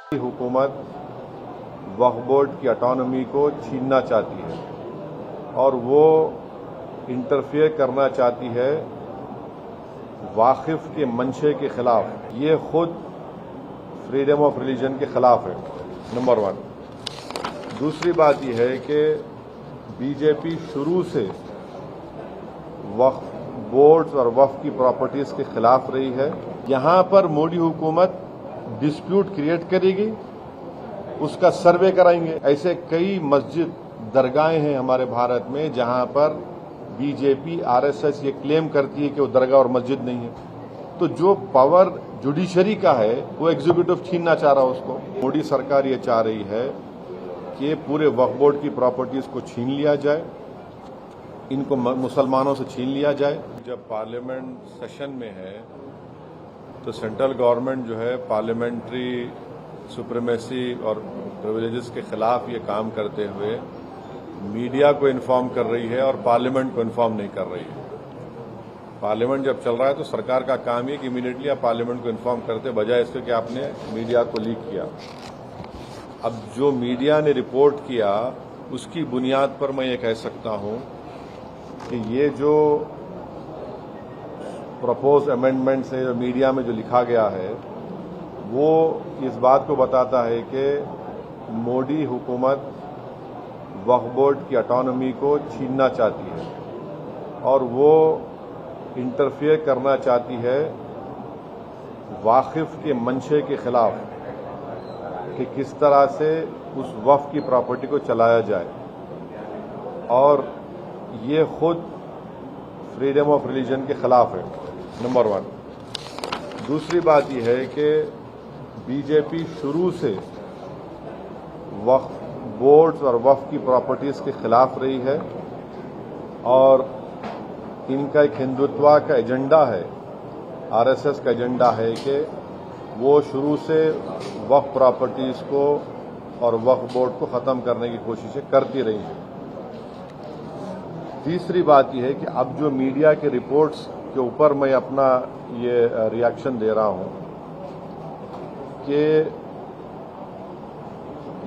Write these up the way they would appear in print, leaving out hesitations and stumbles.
हुकूमत वक्फ बोर्ड की ऑटोनॉमी को छीनना चाहती है और वो इंटरफेयर करना चाहती है वाकिफ के मंशे के खिलाफ। ये खुद फ्रीडम ऑफ रिलीजन के खिलाफ है, नंबर 1। दूसरी बात यह है कि बीजेपी शुरू से वक्फ बोर्ड्स और वक्फ की प्रॉपर्टीज के खिलाफ रही है। यहां पर मोदी हुकूमत डिस्प्यूट क्रिएट करेगी, उसका सर्वे कराएंगे। ऐसे कई मस्जिद दरगाहें हैं हमारे भारत में जहां पर बीजेपी आरएसएस ये क्लेम करती है कि वो दरगाह और मस्जिद नहीं है। तो जो पावर जुडिशरी का है वो एग्जीक्यूटिव छीनना चाह रहा है उसको। मोदी सरकार ये चाह रही है कि पूरे वक्फ बोर्ड की प्रॉपर्टीज को छीन लिया जाए, इनको मुसलमानों से छीन लिया जाए। जब पार्लियामेंट सेशन में है तो सेंट्रल गवर्नमेंट जो है पार्लियामेंट्री सुप्रीमेसी और प्रिविलेजेस के खिलाफ ये काम करते हुए मीडिया को इन्फॉर्म कर रही है और पार्लियामेंट को इन्फॉर्म नहीं कर रही है। पार्लियामेंट जब चल रहा है तो सरकार का काम है कि इमीडिएटली आप पार्लियामेंट को इन्फॉर्म करते, बजाय इसके कि आपने मीडिया को लीक किया। अब जो मीडिया ने रिपोर्ट किया उसकी बुनियाद पर मैं ये कह सकता हूं कि ये जो प्रपोज अमेंडमेंट्स है, जो मीडिया में जो लिखा गया है, वो इस बात को बताता है कि मोदी हुकूमत वक्फ बोर्ड की ऑटोनॉमी को छीनना चाहती है और वो इंटरफेयर करना चाहती है वाकिफ के मंशे के खिलाफ कि किस तरह से उस वक्फ की प्रॉपर्टी को चलाया जाए। और ये खुद फ्रीडम ऑफ रिलीजन के खिलाफ है, नंबर 1। दूसरी बात यह है कि बीजेपी शुरू से वक्फ बोर्ड्स और वक्फ की प्रॉपर्टीज के खिलाफ रही है और इनका एक हिंदुत्व का एजेंडा है, आरएसएस का एजेंडा है कि वो शुरू से वक्फ प्रॉपर्टीज को और वक्फ बोर्ड को खत्म करने की कोशिशें करती रही हैं। तीसरी बात यह है कि अब जो मीडिया के रिपोर्ट्स के ऊपर मैं अपना ये रिएक्शन दे रहा हूं कि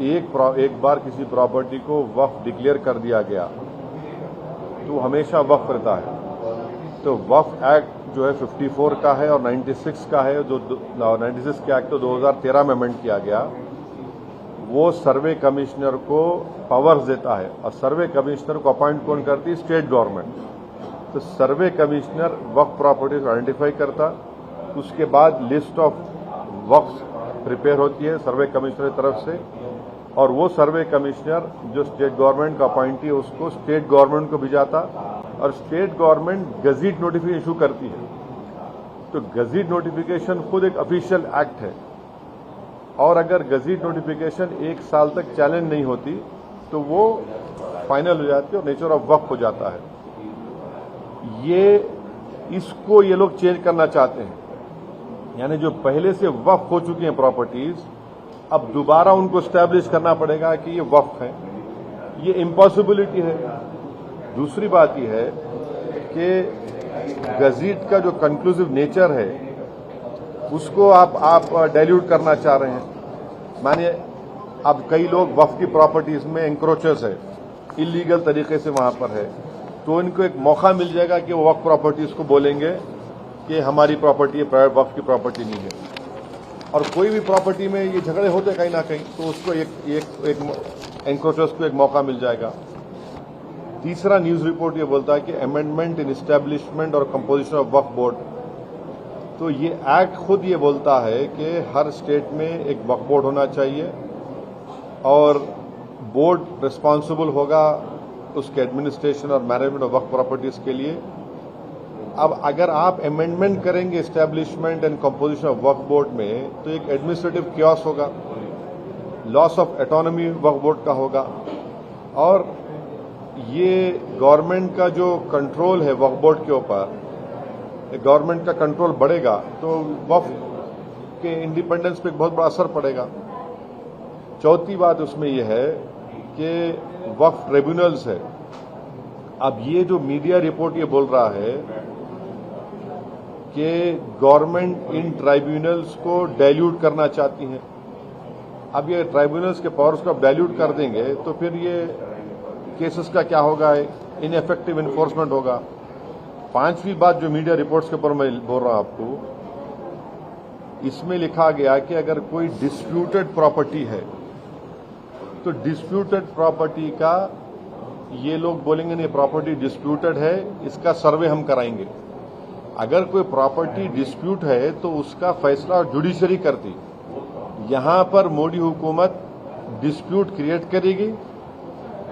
एक बार किसी प्रॉपर्टी को वक्फ डिक्लेयर कर दिया गया तो हमेशा वक्फ रहता है। तो वक्फ एक्ट जो है 54 का है और 96 का है, जो 96 के एक्ट तो 2013 में अमेंड किया गया। वो सर्वे कमिश्नर को पावर्स देता है और सर्वे कमिश्नर को अपॉइंट कौन करती है? State government. तो सर्वे कमिश्नर वक्फ प्रॉपर्टीज आइडेंटिफाई करता, उसके बाद लिस्ट ऑफ वक्फ प्रिपेयर होती है सर्वे कमिश्नर की तरफ से, और वो सर्वे कमिश्नर जो स्टेट गवर्नमेंट का अपॉइंटी है उसको स्टेट गवर्नमेंट को भिजाता और state government gazette notification issue करती है। तो गजीट नोटिफिकेशन खुद एक ऑफिशियल एक्ट है और अगर गजीट नोटिफिकेशन 1 साल तक चैलेंज नहीं होती तो वो फाइनल हो जाती है और नेचर ऑफ वक्फ हो जाता है। इसको ये लोग चेंज करना चाहते हैं, यानी जो पहले से वक्फ हो चुकी हैं प्रॉपर्टीज, अब दोबारा उनको स्टैब्लिश करना पड़ेगा कि ये वक्फ है। ये इम्पॉसिबिलिटी है। दूसरी बात यह है कि गजीट का जो कंक्लूसिव नेचर है उसको आप डाइल्यूट करना चाह रहे हैं। मानिए अब कई लोग वक्फ की प्रॉपर्टीज में एंक्रोचर्स है, इलीगल तरीके से वहां पर है, तो इनको एक मौका मिल जाएगा कि वो वक्फ प्रॉपर्टीज को बोलेंगे कि हमारी प्रॉपर्टी है, प्राइवेट वक्फ की प्रॉपर्टी नहीं है। और कोई भी प्रॉपर्टी में ये झगड़े होते कहीं ना कहीं, तो उसको एक एंक्रोचर्स को एक मौका मिल जाएगा। तीसरा न्यूज रिपोर्ट ये बोलता है कि अमेंडमेंट इन एस्टैब्लिशमेंट और कंपोजिशन ऑफ वक्फ बोर्ड। तो ये एक्ट खुद ये बोलता है कि हर स्टेट में एक वक्फ बोर्ड होना चाहिए और बोर्ड रिस्पांसिबल होगा उसके एडमिनिस्ट्रेशन और मैनेजमेंट ऑफ वक्फ प्रॉपर्टीज के लिए। अब अगर आप अमेंडमेंट करेंगे establishment and composition of Waqf board में तो एक एडमिनिस्ट्रेटिव क्योस होगा, loss of autonomy Waqf board का होगा और ये गवर्नमेंट का जो कंट्रोल है वक्फ बोर्ड के ऊपर, गवर्नमेंट का कंट्रोल बढ़ेगा तो वक्फ के इंडिपेंडेंस पे एक बहुत बड़ा असर पड़ेगा। चौथी बात उसमें यह है कि वक्फ ट्रिब्यूनल्स है। अब ये जो मीडिया रिपोर्ट ये बोल रहा है कि गवर्नमेंट इन ट्राइब्यूनल्स को डाइल्यूट करना चाहती है अब ये ट्राइब्यूनल्स के पावर्स को आप डाइल्यूट कर देंगे तो फिर ये केसेस का क्या होगा, इनएफेक्टिव इन्फोर्समेंट होगा। पांचवी बात जो मीडिया रिपोर्ट्स के ऊपर मैं बोल रहा हूं आपको, इसमें लिखा गया कि अगर कोई डिस्प्यूटेड प्रॉपर्टी है तो डिस्प्यूटेड प्रॉपर्टी का ये लोग बोलेंगे नहीं प्रॉपर्टी डिस्प्यूटेड है, इसका सर्वे हम कराएंगे। अगर कोई प्रॉपर्टी डिस्प्यूट है तो उसका फैसला जुडिशरी करती। यहां पर मोदी हुकूमत डिस्प्यूट क्रिएट करेगी,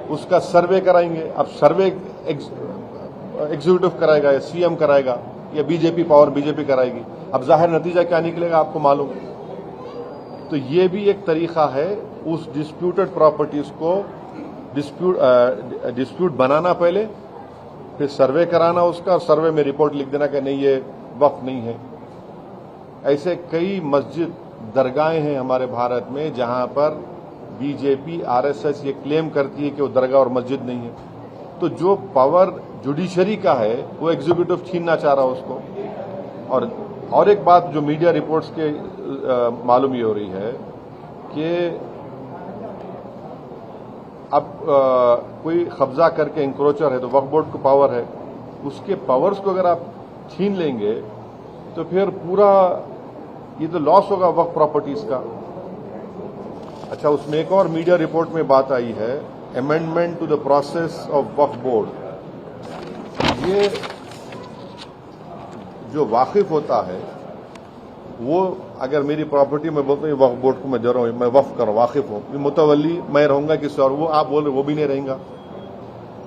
उसका सर्वे कराएंगे। अब सर्वे एग्जीक्यूटिव कराएगा या सीएम कराएगा या बीजेपी पावर बीजेपी कराएगी। अब जाहिर नतीजा क्या निकलेगा आपको मालूम। तो ये भी एक तरीका है उस डिस्प्यूटेड प्रॉपर्टीज को डिस्प्यूट बनाना, पहले फिर सर्वे कराना उसका, और सर्वे में रिपोर्ट लिख देना कि नहीं ये वक्फ नहीं है। ऐसे कई मस्जिद दरगाहें हैं हमारे भारत में जहां पर बीजेपी आरएसएस ये क्लेम करती है कि वो दरगाह और मस्जिद नहीं है। तो जो पावर जुडिशरी का है वो एग्जीक्यूटिव छीनना चाह रहा है उसको। और एक बात जो मीडिया रिपोर्ट्स के मालूम ये हो रही है कि अब कोई कब्जा करके इंक्रोचर है तो वक्फ बोर्ड को पावर है, उसके पावर्स को अगर आप छीन लेंगे तो फिर पूरा ये तो लॉस होगा वक्फ प्रॉपर्टीज का। अच्छा, उसमें एक और मीडिया रिपोर्ट में बात आई है, amendment to the process of Waqf board. ये जो वाकिफ होता है वो अगर मेरी प्रॉपर्टी में बोलते हैं वक्फ बोर्ड को मैं दे रहा हूं, मैं वक्फ कर वाकिफ हूं, मुतवल्ली मैं रहूंगा किसी और, वो आप बोल रहे वो भी नहीं रहेगा।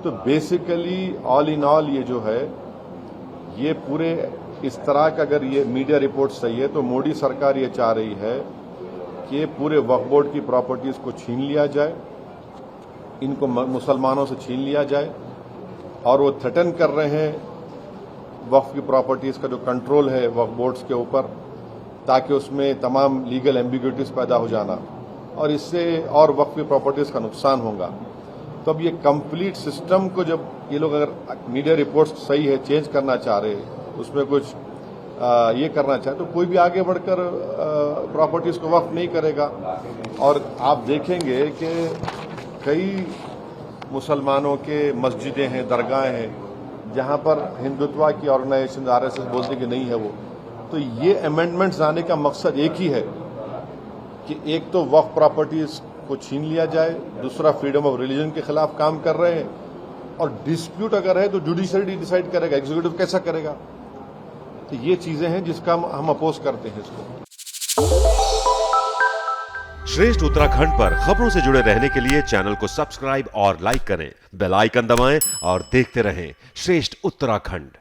तो बेसिकली ऑल इन ऑल ये जो है ये पूरे इस तरह का, अगर ये मीडिया रिपोर्ट सही है तो मोदी सरकार ये चाह रही है कि पूरे वक्फ बोर्ड की प्रॉपर्टीज को छीन लिया जाए, इनको मुसलमानों से छीन लिया जाए। और वो थ्रेटन कर रहे हैं वक्फ की प्रॉपर्टीज का जो कंट्रोल है वक्फ बोर्ड्स के ऊपर, ताकि उसमें तमाम लीगल एम्बिग्यूटीज पैदा हो जाना और इससे और वक्फ की प्रॉपर्टीज का नुकसान होगा। तो अब ये कंप्लीट सिस्टम को जब ये लोग अगर मीडिया रिपोर्ट्स सही है चेंज करना चाह रहे हैं, उसमें कुछ ये करना चाहे तो कोई भी आगे बढ़कर प्रॉपर्टीज को वक्फ नहीं करेगा। और आप देखेंगे कि कई मुसलमानों के मस्जिदें हैं, दरगाहें हैं जहां पर हिंदुत्व की ऑर्गेनाइजेशन आरएसएस बोलती कि नहीं है वो। तो ये अमेंडमेंट्स आने का मकसद एक ही है कि एक तो वक्फ प्रॉपर्टीज को छीन लिया जाए, दूसरा फ्रीडम ऑफ रिलीजन के खिलाफ काम कर रहे हैं, और डिस्प्यूट अगर है तो जुडिशरी डिसाइड करेगा, एग्जीक्यूटिव कैसा करेगा। तो ये चीजें हैं जिसका हम अपोज करते हैं इसको। श्रेष्ठ उत्तराखंड पर खबरों से जुड़े रहने के लिए चैनल को सब्सक्राइब और लाइक करें, बेल आइकन दबाएं और देखते रहें श्रेष्ठ उत्तराखंड।